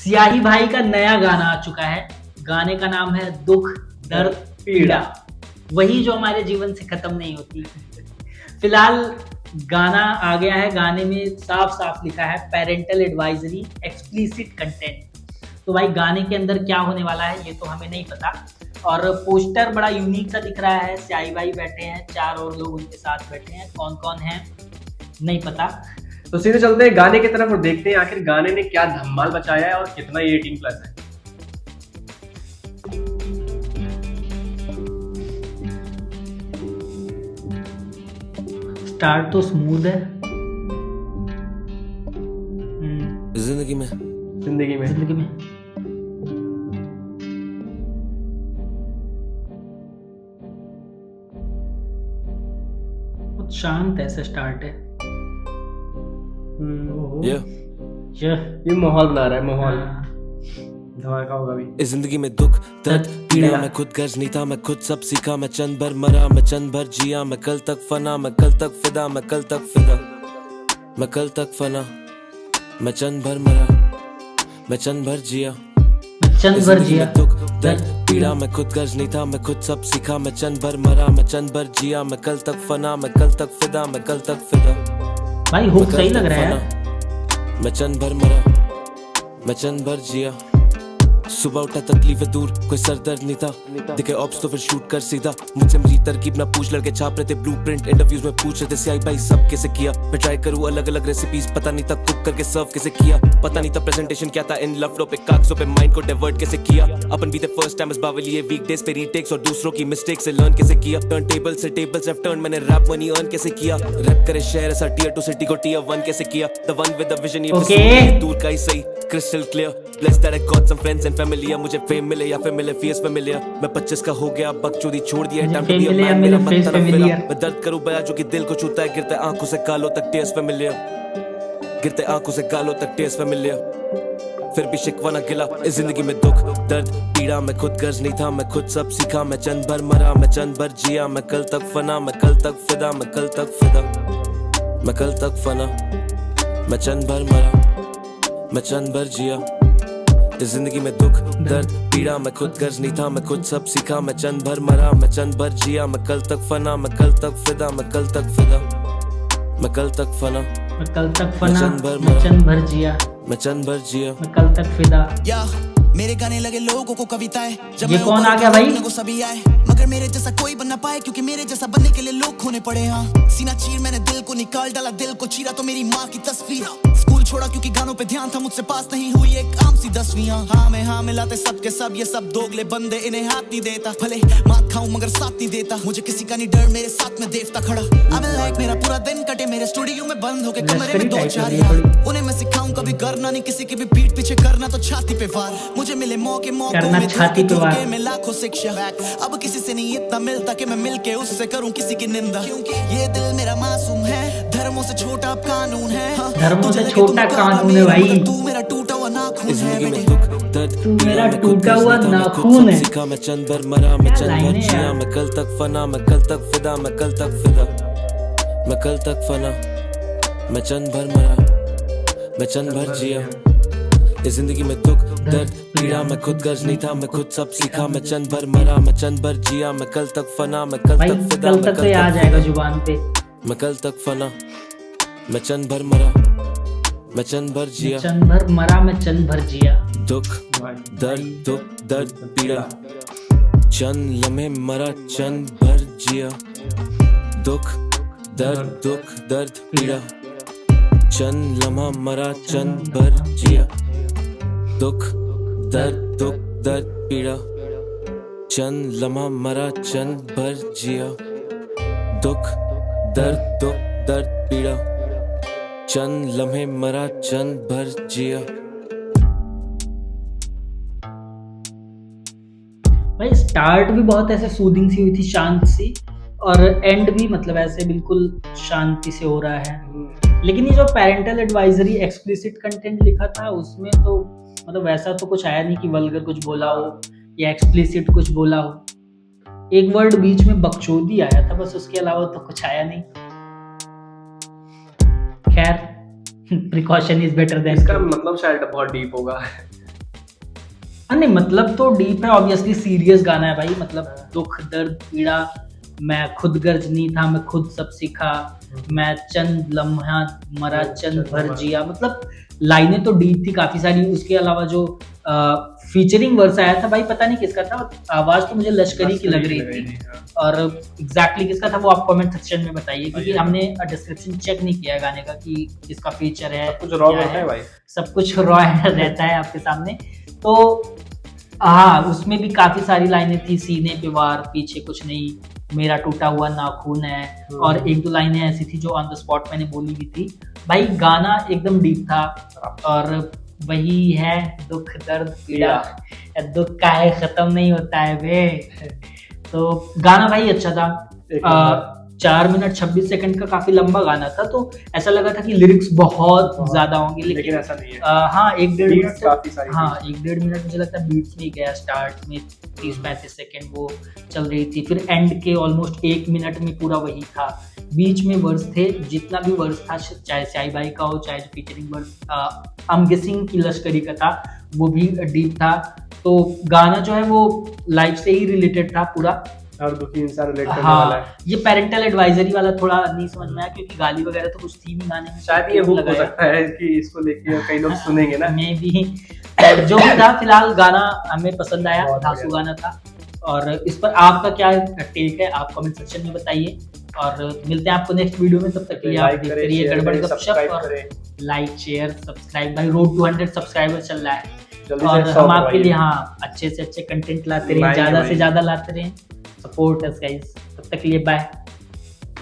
सियाही भाई का नया गाना आ चुका है। गाने का नाम है दुख दर्द पीड़ा, वही जो हमारे जीवन से खत्म नहीं होती। फिलहाल गाना आ गया है, गाने में साफ साफ लिखा है पेरेंटल एडवाइजरी एक्सप्लिसिट कंटेंट। तो भाई गाने के अंदर क्या होने वाला है ये तो हमें नहीं पता। और पोस्टर बड़ा यूनिक सा दिख रहा है। सियाही भाई बैठे हैं, 4 और लोग उनके साथ बैठे हैं, कौन कौन है नहीं पता। तो सीधे चलते हैं गाने की तरफ और देखते हैं आखिर गाने ने क्या धमाल मचाया है और कितना ये 18+ है। स्टार्ट तो स्मूथ है। जिंदगी में जिंदगी में बहुत शांत ऐसा स्टार्ट है। ये माहौल बना रहा है, माहौल धमाका होगा भी। इस जिंदगी में दुख दर्द पीड़ा, मैं खुद गर्ज नहीं था, मैं खुद सब सीखा, मैं चंद भर मरा, मैं चंद भर जिया, मैं कल तक फना, मैं कल तक फिदा, मैं कल तक फिदा, मैं कल तक फना, मैं चंद भर मरा, मैं चंद भर जिया, चंद भर जिया। दुख दर्द पीड़ा, मैं खुद गर्ज नहीं था, मैं खुद सब सीखा, मैं चंद भर मरा, मैं चंद भर जिया, मैं कल तक फना, मैं कल तक फिदा, मैं कल तक फिदा। भाई हुक सही लग रहा है। मैं चंद भर मरा, मैं चंद भर जिया, सुबह उठा तकलीफें दूर, कोई सर दर्द नहीं था, दिखे ऑप्स तो फिर शूट कर सीधा, मुझसे मेरी तरकीब ना पूछ, लड़के छाप रहे थे ब्लूप्रिंट, इंटरव्यूज में पूछ रहे थे सियाही भाई सब कैसे किया, मैं ट्राई करूँ अलग अलग रेसिपीज, पता नहीं था कुक करके सर्व कैसे किया, पता नहीं था प्रेजेंटेशन क्या था इन लफड़ों पे, कागजों पे माइंड को डाइवर्ट कैसे किया, अपन भी थे फर्स्ट टाइम इस बावली ये वीकडेज पे रीटेक्स और दूसरों की मिस्टेक से लर्न कैसे किया, टर्न टेबल से टेबल्स हैव टर्न, मैंने रैप मनी अर्न कैसे किया, रैप करे शहर ऐसा टियर 2 सिटी को टियर 1 कैसे किया, the one with the vision ये दूर का ही सही crystal clear, blessed that I got some friends and family, मुझे फेम मिले या फिर मिले फेस फेमिलियर, मैं 25 का हो गया बकचोदी छोड़ दिया, time to be a man, मेरा मन तरफ फिरा, मैं दर्द करूं बया जो कि दिल को छूता है, गिरते आंखों से गालों तक टीयर्स फेमिलियर, गिरते आंखों से गालों तक टीयर्स फेमिलियर, फिर भी शिकवा ना गिला, इस जिंदगी में दुख दर्द पीड़ा, मैं खुद गर्ज नहीं था, मैं खुद सब सीखा, मैं चंद भर मरा, मैं चंद भर जिया, मैं कल तक फना, मैं कल तक फिदा, मैं कल तक फिदा, मैं कल तक फना, मैं चंद भर मरा, मैं चंद भर जिया, इस जिंदगी में दुख दर्द पीड़ा, मैं खुद गर्ज नहीं था, मैं खुद सब सीखा, मैं चंद भर मरा, मैं चंद भर जिया, मैं कल तक फना, मैं कल तक फिदा, मैं कल तक फिदा, मैं कल तक फना, मैं कल तक फना, मैं चंद भर जिया, मैं चंद भर जिया, मैं कल तक फिदा। मेरे गाने लगे लोगों को कविताएं, जब ये कौन आ गया भाई? को सभी आए, मगर मेरे जैसा कोई बन ना पाए, क्योंकि मेरे जैसा बनने के लिए लोग खोने पड़े। हाँ, सीना चीर मैंने दिल को निकाल डाला, दिल को चीरा तो मेरी माँ की तस्वीर, स्कूल छोड़ा क्योंकि गानों पे ध्यान था, मुझसे पास नहीं हुई एक आम सी 10वीं। हाँ में हाँ मिलाते सबके सब, ये सब दोगले बंदे, इन्हें हाथ नहीं देता, भले मात खाऊं मगर साथ नहीं देता, मुझे किसी का नहीं डर, मेरे साथ में देवता खड़ा। अब लाइक मेरा पूरा दिन कटे मेरे स्टूडियो में बंद होके कमरे में 2-4 यार, उन्हें मैं सिखाऊं कभी करना नहीं किसी की भी पीठ पीछे करना, तो छाती पे वार, मुझे मिले मौके करना छाती पे वार, में लाखों शिक्षा, अब किसी से नहीं इतना मिलता कि मैं मिलके उससे करूं किसी की निंदा, क्योंकि ये दिल मेरा मासूम है, धर्मों से छोटा कानून है, धर्मों से छोटा कानून है भाई, तू मेरा टूटा हुआ नाखून है, तू मेरा टूटा हुआ नाखून है। सीखा मैं चंद भर मरा, मैं चंद भर जिया, मैं कल तक फना, मैं कल तक फिदा, मैं कल तक फिदा, मैं कल तक फना, मैं चंद भर मरा, मैं चंद भर जिया, इस जिंदगी में दुख दर्द पीड़ा, मैं खुद गर्ज नहीं था, मैं खुद सब सीखा, मैं चंद भर मरा, मैं चंद भर जिया, मैं कल तक फना, मैं कल तक फिदा, कल तक तो आ जाएगा जुबान पे, मैं कल तक फना, मैं चंद भर मरा, मैं चंद भर जिया, चंद भर मरा, मैं चंद भर जिया, दुख दर्द पीड़ा, चंद लम्हे मरा, चंद भर जिया, दुख दर्द पीड़ा, चंद लम्हा मरा, चंद भर जिया, दुख दर्द पीड़ा, चंद लम्हा मरा, चंद भर जिया, दुख दर्द पीड़ा, चंद लम्हे मरा, चंद भर जिया। भाई स्टार्ट भी बहुत ऐसे सूदिंग सी हुई थी, शांत सी, और एंड भी मतलब ऐसे बिल्कुल शांति से हो रहा है। लेकिन ये जो पेरेंटल एडवाइजरी एक्सप्लिसिट कंटेंट लिखा था उसमें तो मतलब वैसा तो कुछ आया नहीं कि वल्गर कुछ बोला हो या एक्सप्लिसिट कुछ बोला हो। एक वर्ड बीच में बकचोदी आया था बस, उसके अलावा तो कुछ आया नहीं। खैर प्रिकॉशन इज बेटर देन, इसका मतलब शायद बहुत डीप होगा। हाँ नहीं मतलब तो डीप है, ऑब्वियसली सीरियस गाना है भाई, मतलब दुख दर्द पीड़ा, मैं खुद गर्जनी था मैं खुद सब सीखा, मैं चंद लम्हा मरा चंद भर जिया, मतलब लाइनें तो डीप थी काफी सारी। उसके अलावा जो फीचरिंग वर्स आया था भाई पता नहीं किसका था, आवाज तो मुझे लश्करी की लग रही थी, और एग्जैक्टली किसका था वो आप कमेंट सेक्शन में बताइए, क्योंकि हमने डिस्क्रिप्शन चेक नहीं किया गाने का कि किसका फीचर है, कुछ रॉ क्या है भाई, सब कुछ रॉ रहता है आपके सामने। तो हाँ उसमें भी काफी सारी लाइनें थी, सीने पे वार पीछे कुछ नहीं, मेरा टूटा हुआ नाखून है, और एक दो लाइनें ऐसी थी जो ऑन द स्पॉट मैंने बोली भी थी। भाई गाना एकदम डीप था, और वही है दुख दर्द पीड़ा, दुख का है खत्म नहीं होता है बे। तो गाना भाई अच्छा था, 4 मिनट 26 सेकंड का काफी लंबा गाना था, तो ऐसा लगा था कि लिरिक्स बहुत ज्यादा होंगे, लेकिन ऐसा नहीं है। हाँ 1-1.5 मिनट काफी सारी, हाँ 1-1.5 मिनट मुझे लगता है बीट्स में ही गया, स्टार्ट में 30-35 सेकंड वो चल रही थी, फिर एंड के ऑलमोस्ट 1 मिनट में पूरा वही था, बीच में वर्स थे, जितना भी वर्स था चाहे साई भाई का हो चाहे featuring verse I am guessing की लश्करी का था वो भी डीप था। तो गाना जो है वो लाइफ से ही रिलेटेड था पूरा, हर दुखी इंसान रिलेट करने वाला है। हाँ ये पेरेंटल एडवाइजरी वाला थोड़ा नहीं समझ में आया, क्योंकि गाली वगैरह तो कुछ थी नहीं गाने में, शायद ये हुक हो सकता है कि इसको लेके कई लोग सुनेंगे ना, मैं भी जो भी था फिलहाल गाना हमें पसंद आया, धांसू गाना था। और इस पर आपका क्या टेक है आप कमेंट सेक्शन में बताइए, और मिलते हैं आपको नेक्स्ट वीडियो में, तब तक के लिए आप देखते रहिए गड़बड़ गपशप, और लाइक शेयर सब्सक्राइब, भाई रोड टू 100 सब्सक्राइबर चल रहा है, और हम आपके लिए हाँ अच्छे से अच्छे कंटेंट लाते रहे, ज्यादा से ज्यादा लाते रहे, सपोर्ट अस गाइस, तब तक के लिए बाय।